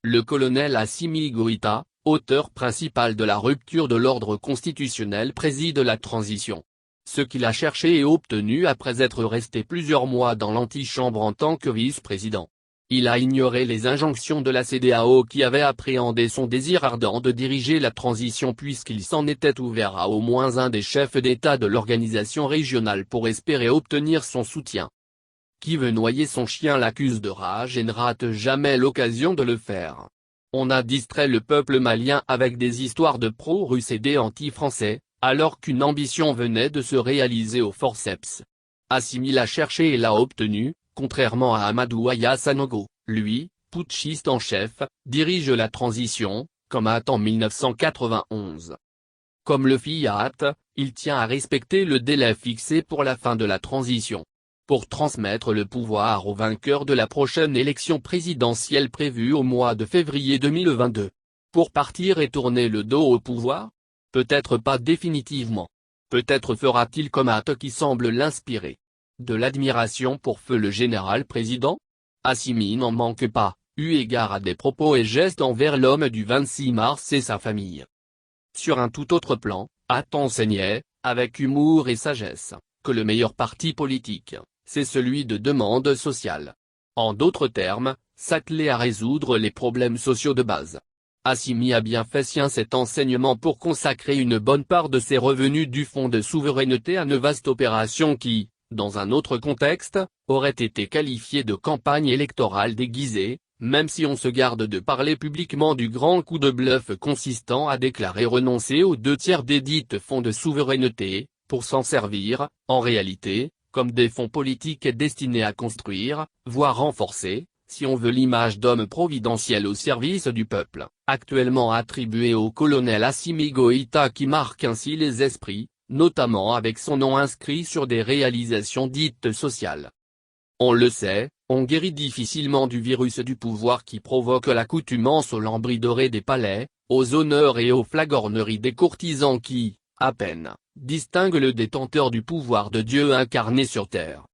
Le colonel Assimi Goïta, auteur principal de la rupture de l'ordre constitutionnel, préside la transition. Ce qu'il a cherché et obtenu après être resté plusieurs mois dans l'antichambre en tant que vice-président. Il a ignoré les injonctions de la CEDEAO qui avait appréhendé son désir ardent de diriger la transition puisqu'il s'en était ouvert à au moins un des chefs d'État de l'organisation régionale pour espérer obtenir son soutien. Qui veut noyer son chien l'accuse de rage et ne rate jamais l'occasion de le faire. On a distrait le peuple malien avec des histoires de pro-russes et des anti-français, alors qu'une ambition venait de se réaliser au forceps. Assimi l'a cherché et l'a obtenu, contrairement à Amadou Aya Sanogo, lui, putschiste en chef, dirige la transition, comme en 1991. Comme le Fiat, il tient à respecter le délai fixé pour la fin de la transition. Pour transmettre le pouvoir au vainqueur de la prochaine élection présidentielle prévue au mois de février 2022. Pour partir et tourner le dos au pouvoir? Peut-être pas définitivement. Peut-être fera-t-il comme Hatt qui semble l'inspirer. De l'admiration pour feu le général président? Assimi n'en manque pas, eu égard à des propos et gestes envers l'homme du 26 mars et sa famille. Sur un tout autre plan, Hatt enseignait, avec humour et sagesse, que le meilleur parti politique, c'est celui de demande sociale. En d'autres termes, s'atteler à résoudre les problèmes sociaux de base. Assimi a bien fait sien cet enseignement pour consacrer une bonne part de ses revenus du fonds de souveraineté à une vaste opération qui, dans un autre contexte, aurait été qualifiée de campagne électorale déguisée, même si on se garde de parler publiquement du grand coup de bluff consistant à déclarer renoncer aux 2/3 des dites fonds de souveraineté, pour s'en servir, en réalité, comme des fonds politiques destinés à construire, voire renforcer, si on veut l'image d'homme providentiel au service du peuple, actuellement attribuée au colonel Assimi Goïta qui marque ainsi les esprits, notamment avec son nom inscrit sur des réalisations dites sociales. On le sait, on guérit difficilement du virus du pouvoir qui provoque l'accoutumance aux lambris dorés des palais, aux honneurs et aux flagorneries des courtisans qui, à peine, distinguent le détenteur du pouvoir de Dieu incarné sur terre.